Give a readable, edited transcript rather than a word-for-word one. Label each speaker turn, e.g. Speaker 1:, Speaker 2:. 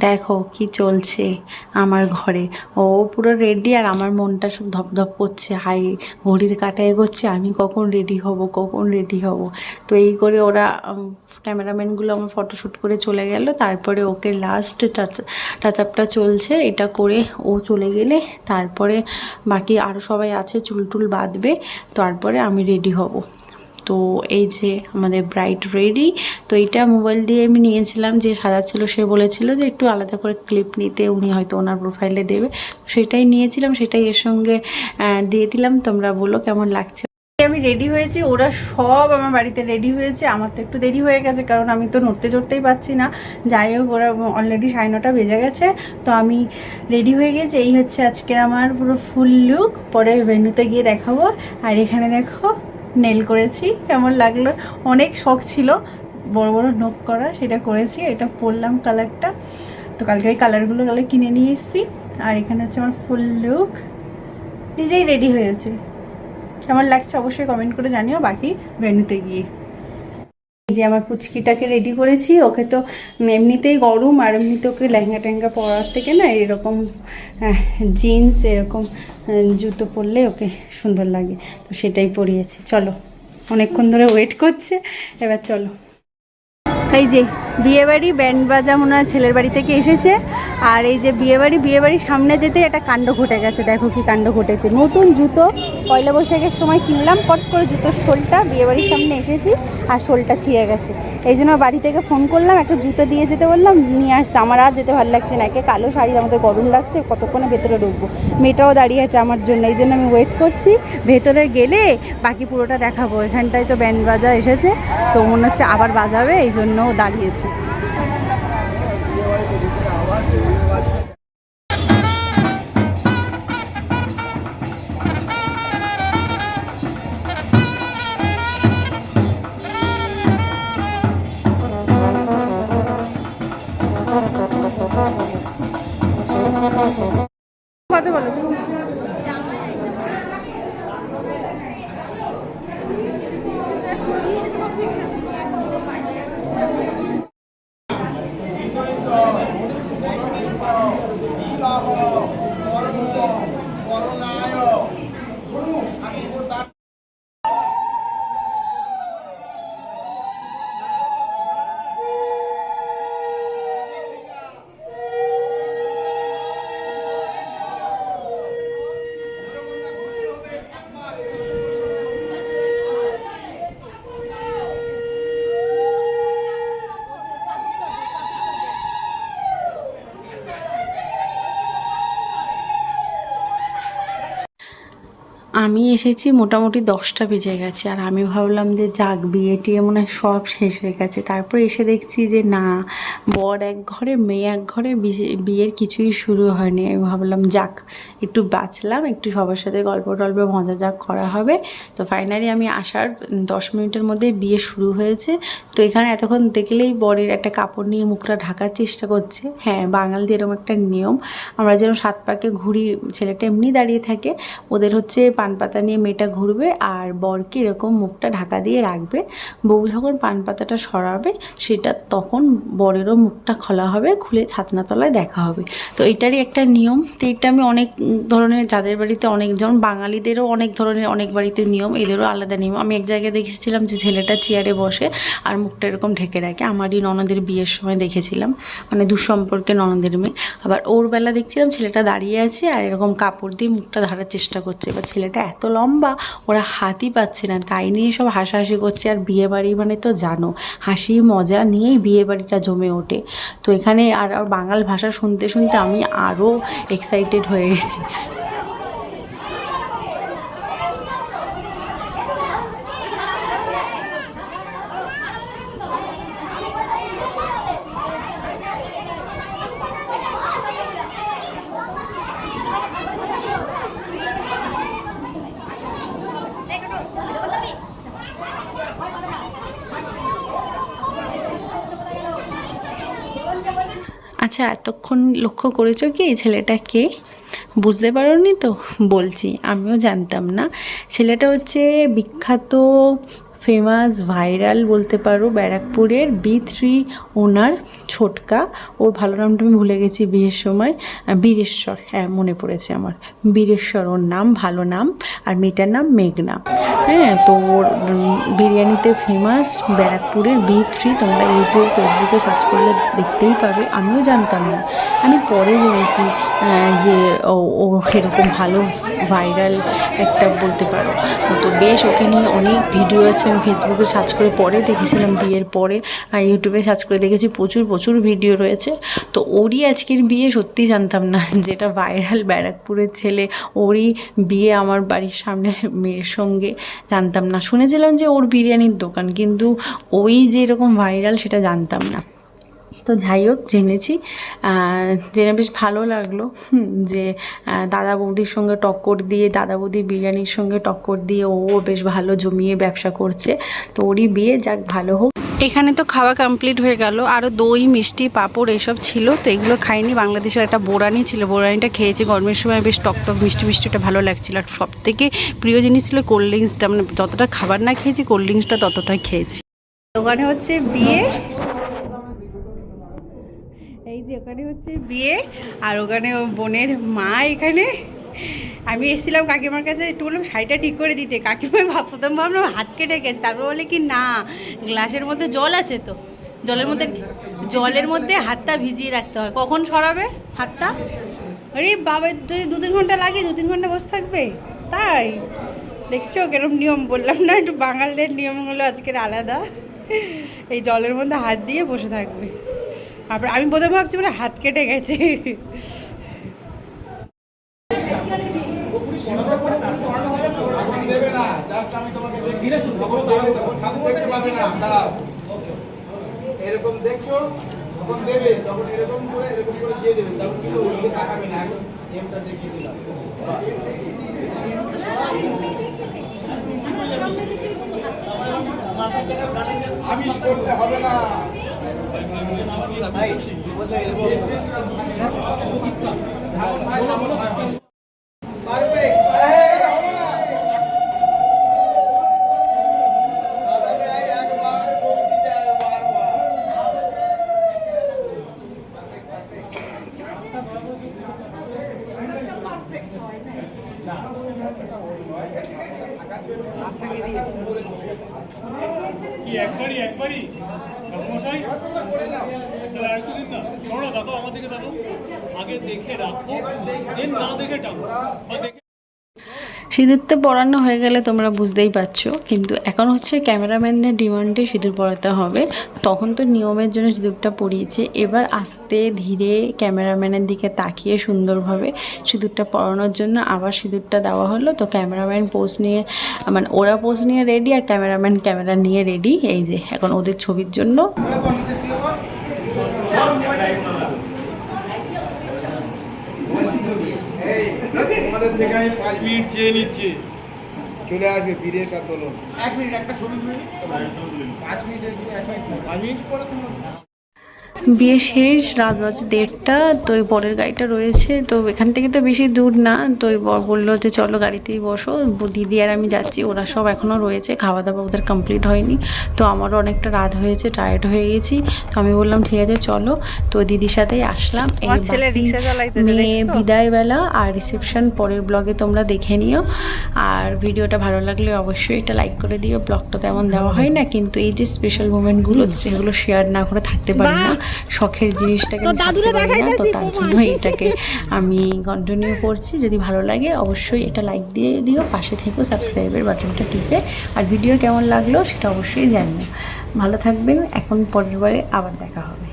Speaker 1: দেখো কি চলছে আমার ঘরে। ও পুরো রেডি আর আমার মনটা সব ধপধপ করছে, হাই ঘড়ির কাঁটা এগোচ্ছে, আমি কখন রেডি হব কখন রেডি হব। তো এই করে ওরা ক্যামেরাম্যানগুলো আমার ফটোশ্যুট করে চলে গেল। তারপরে ওকে লাস্ট টাচ আপটা চলছে, এটা করে ও চলে গেলে তারপরে বাকি আরও সবাই আছে, চুল টুল বাঁধবে, তারপরে আমি রেডি হব। তো এই যে আমাদের ব্রাইড রেডি। তো এইটা মোবাইল দিয়ে আমি নিয়েছিলাম, যে সাজাচ্ছিল সে বলেছিল যে একটু আলাদা করে ক্লিপ নিতে, উনি হয়তো ওনার প্রোফাইলে দেবে, সেটাই নিয়েছিলাম, সেটাই এর সঙ্গে দিয়ে দিলাম। তোমরা বলো কেমন লাগছে। আমি রেডি হয়েছি, ওরা সব আমার বাড়িতে রেডি হয়েছে, আমার তো একটু দেরি হয়ে গেছে কারণ আমি তো নড়তে চড়তেই পারছি না। যাই হোক, ওরা অলরেডি 9:30 বেজে গেছে। তো আমি রেডি হয়ে গেছি, এই হচ্ছে আজকে আমার পুরো ফুল লুক। পরে ভেন্যুতে গিয়ে দেখাবো। আর এখানে দেখো নেল করেছি, কেমন লাগলো। অনেক শখ ছিল বড় বড় নোক করা, সেটা করেছি। এটা পরলাম কালারটা, তো কালকে ওই কালারগুলো কিনে নিয়ে এসেছি। আর এখানে হচ্ছে আমার ফুল লুক, নিজেই রেডি হয়েছে। কেমন লাগছে অবশ্যই কমেন্ট করে জানিও বাকি ভেন্যুতে গিয়ে। এই যে আমার পুচকিটাকে রেডি করেছি, ওকে তো এমনিতেই গরম, আর এমনিতে ওকে লেহেঙ্গা টেঙ্গা পরার থেকে না এরকম জিন্স এরকম জুতো পরলে ওকে সুন্দর লাগে, তো সেটাই পরিয়েছি। চলো, অনেকক্ষণ ধরে ওয়েট করছে, এবার চলো। এই যে বিয়েবাড়ি, ব্যান্ড বাজা মনে হয় ছেলের বাড়ি থেকে এসেছে। আর এই যে বিয়েবাড়ির সামনে যেতে একটা কাণ্ড ঘটে গেছে। দেখো কি কাণ্ড ঘটেছে। নতুন জুতো পয়লা বৈশাখের সময় কিনলাম, পট করে জুতোর শোলটা বিয়েবাড়ির সামনে এসেছি আর শোলটা ছিঁড়ে গেছে। এই জন্য বাড়ি থেকে ফোন করলাম, একটা জুতো দিয়ে যেতে বললাম, নিয়ে আসছে। আমার আর যেতে ভালো লাগছে না, একে কালো শাড়ি, আমাদের গরম লাগছে, কতক্ষণে ভেতরে ঢুকবো। মেয়েটাও দাঁড়িয়ে আছে আমার জন্য, এই জন্য আমি ওয়েট করছি। ভেতরে গেলে বাকি পুরোটা দেখাবো। এখানটায় তো ব্যান্ড বাজা এসেছে, তো মনে হচ্ছে আবার বাজাবে, এই জন্য দাঁড়িয়েছি। কথা বলো। আমি এসেছি মোটামুটি 10টা বেজে গেছে, আর আমি ভাবলাম যে যাক বিয়ে টিয়ে মনে হয় সব শেষ হয়ে গেছে। তারপর এসে দেখছি যে না, বর এক ঘরে মেয়ে এক ঘরে, বিয়ের কিছুই শুরু হয়নি। আমি ভাবলাম যাক একটু বাঁচলাম, একটু সবার সাথে গল্প টল্প মজা যাক করা হবে। তো ফাইনালি আমি আসার 10 মিনিটের মধ্যে বিয়ে শুরু হয়েছে। তো এখানে এতক্ষণ দেখলেই বরের একটা কাপড় নিয়ে মুখটা ঢাকার চেষ্টা করছে। হ্যাঁ, বাঙালিদের এরকম একটা নিয়ম, আমরা যেরকম 7 পাকে ঘুরি, ছেলেটা এমনি দাঁড়িয়ে থাকে, ওদের হচ্ছে পান পাতা নিয়ে মেয়েটা ঘুরবে আর বরকে এরকম মুখটা ঢাকা দিয়ে রাখবে। বউ যখন পান পাতাটা সরাবে সেটা তখন বরেরও মুখটা খোলা হবে, খুলে ছাতনাতলায় দেখা হবে। তো এইটারই একটা নিয়ম। তো এইটা আমি অনেক ধরনের, যাদের বাড়িতে অনেক, যেমন বাঙালিদেরও অনেক ধরনের, অনেক বাড়িতে নিয়ম, এদেরও আলাদা নিয়ম। আমি এক জায়গায় দেখেছিলাম যে ছেলেটা চেয়ারে বসে আর মুখটা এরকম ঢেকে রাখে, আমারই ননদের বিয়ের সময় দেখেছিলাম, মানে দুঃসম্পর্কে ননদের মেয়ে। আবার ওর বেলা দেখছিলাম ছেলেটা দাঁড়িয়ে আছে আর এরকম কাপড় দিয়ে মুখটা ধরার চেষ্টা করছে। এবার ছেলেটা এত লম্বা, ওরা হাতই পাচ্ছে না, তাই নিয়ে সব হাসাহাসি করছে। আর বিয়েবাড়ি মানে তো জানো, হাসি মজা নিয়েই বিয়েবাড়িটা জমে ওঠে। তো এখানে আর বাঙাল ভাষা শুনতে শুনতে আমি আরও এক্সাইটেড হয়ে গেছি। আচ্ছা, এতক্ষণ লক্ষ্য করেছো কি এই ছেলেটা কে? বুঝতে পারোনি তো? বলছি, আমিও জানতাম না। ছেলেটা হচ্ছে বিখ্যাত ফেমাস ভাইরাল বলতে পারো ব্যারাকপুরের B3 ওনার ছোটকা, ওর ভালো নামটা আমি ভুলে গেছি বিয়ের সময়, বীরেশ্বর, হ্যাঁ মনে পড়েছে আমার, বীরেশ্বর ওর নাম, ভালো নাম। আর মেয়েটার নাম মেঘনা। হ্যাঁ, তো ওর বিরিয়ানিতে ফেমাস ব্যারাকপুরের B3, তোমরা ইউটিউব ফেসবুকে সার্চ করলে দেখতেই পাবে। আমিও জানতাম না, আমি পরে জেনেছি যে ও এরকম ভালো ভাইরাল একটা বলতে পারো। তো বেশ ওকে নিয়ে অনেক ভিডিও আছে, আমি ফেসবুকে সার্চ করে পরে দেখেছিলাম, বিয়ের পরে ইউটিউবে সার্চ করে দেখেছি প্রচুর ভিডিও রয়েছে। তো ওরই আজকের বিয়ে, সত্যি জানতাম না, যেটা ভাইরাল ব্যারাকপুরের ছেলে, ওরই বিয়ে আমার বাড়ির সামনের মেয়ের সঙ্গে, জানতাম না। শুনেছিলাম যে ওর বিরিয়ানির দোকান, কিন্তু ওই যে এরকম ভাইরাল সেটা জানতাম না। তো যাই হোক, জেনেছি, জেনে বেশ ভালো লাগলো যে দাদা বৌদির সঙ্গে টক্কর দিয়ে, দাদা বৌদি বিরিয়ানির সঙ্গে টক্কর দিয়ে ও বেশ ভালো জমিয়ে ব্যবসা করছে। তো ওরই বিয়ে, যাক ভালো হোক। এখানে তো খাওয়া কমপ্লিট হয়ে গেল, আরও দই মিষ্টি পাঁপড় এসব ছিল, তো এগুলো খাইনি। বাংলাদেশের একটা বোরানি ছিল, বোরানিটা খেয়েছি গরমের সময়, বেশ টকটক মিষ্টিটা ভালো লাগছিলো। আর সব থেকে প্রিয় জিনিস ছিল কোল্ড ড্রিঙ্কসটা, মানে যতটা খাবার না খেয়েছি কোল্ড ড্রিঙ্কসটা ততটাই খেয়েছি। ওখানে হচ্ছে বিয়ে, এই যে ওখানে হচ্ছে বিয়ে, আর ওখানে বোনের মা। এখানে আমি এসেছিলাম কাকিমার কাছে, একটু বললাম শাড়িটা ঠিক করে দিতে, কাকিমা প্রথম ভাবলাম হাত কেটে গেছে, তারপর বলে কি না গ্লাসের মধ্যে জল আছে, তো জলের মধ্যে হাতটা ভিজিয়ে রাখতে হয়। কখন সরাবে হাতটা? আরে বাবা, যদি 2-3 ঘন্টা লাগে, 2-3 ঘন্টা বসে থাকবে, তাই দেখছো কেরম নিয়ম, বললাম না একটু বাঙালিদের নিয়মগুলো আজকের আলাদা। এই জলের মধ্যে হাত দিয়ে বসে থাকবে। তারপর আমি প্রথমে ভাবছি মানে হাত কেটে গেছে।
Speaker 2: এরকম দেখছো, যখন দেবে তখন এরকম করে দিয়ে দেবে, তখন কিন্তু ওইদিকে তাকাবে না। এখন এমটা দেখিয়ে দিলাম, আমিষ করতে হবে না।
Speaker 3: একবারই মশাই করে নাও, তাহলে আর একদিন না শোনো, দেখো আমার দিকে দেখো, আগে দেখে রাখো, দেন না দেখে টানো, বা দেখে।
Speaker 1: সিঁদুর তো পরানো হয়ে গেলে তোমরা বুঝতেই পারছো, কিন্তু এখন হচ্ছে ক্যামেরাম্যানদের ডিমান্ডে সিঁদুর পরাতে হবে। তখন তো নিয়মের জন্য সিঁদুরটা পরিয়েছে, এবার আস্তে ধীরে ক্যামেরাম্যানের দিকে তাকিয়ে সুন্দরভাবে সিঁদুরটা পরানোর জন্য আবার সিঁদুরটা দেওয়া হলো। তো ক্যামেরাম্যান পোজ নিয়ে, মানে ওরা পোজ নিয়ে রেডি, আর ক্যামেরাম্যান ক্যামেরা নিয়ে রেডি। এই যে এখন ওদের ছবির জন্য
Speaker 2: আমাদের থেকে আমি 5 মিনিট চেয়ে নিচ্ছি, চলে আসবে বিদেশ আন্দোলন। 1 মিনিট একটা ছবি তুলে 5 মিনিট পরে তুমি।
Speaker 1: বিয়ে শেষ, রাত বাজে 1:30। তো এই বরের গাড়িটা রয়েছে, তো এখান থেকে তো বেশি দূর না। তো এই বর বললো যে চলো গাড়িতেই বসো, দিদি আর আমি যাচ্ছি। ওরা সব এখনও রয়েছে, খাওয়া দাওয়া ওদের কমপ্লিট হয়নি। তো আমারও অনেকটা রাত হয়েছে, টায়ার্ড হয়ে গেছি। তো আমি বললাম ঠিক আছে চলো, তো দিদির সাথেই আসলাম। এই মেয়ে বিদায়বেলা আর রিসেপশন পরের ব্লগে তোমরা দেখে নিও। আর ভিডিওটা ভালো লাগলে অবশ্যই এটা লাইক করে দিও। ব্লগটা তেমন দেওয়া হয় না, কিন্তু এই যে স্পেশাল মোমেন্টগুলো যেগুলো শেয়ার না করে থাকতে পারি না, শখের জিনিসটাকে ছাড়তে পারি না, তো তার জন্য এটাকে আমি কন্টিনিউ করছি। যদি ভালো লাগে অবশ্যই এটা লাইক দিয়ে দিও, পাশে থেকেও সাবস্ক্রাইবের বাটনটা টিপে। আর ভিডিও কেমন লাগলো সেটা অবশ্যই জানিও। ভালো থাকবেন, এখন পরের বারে আবার দেখা হবে।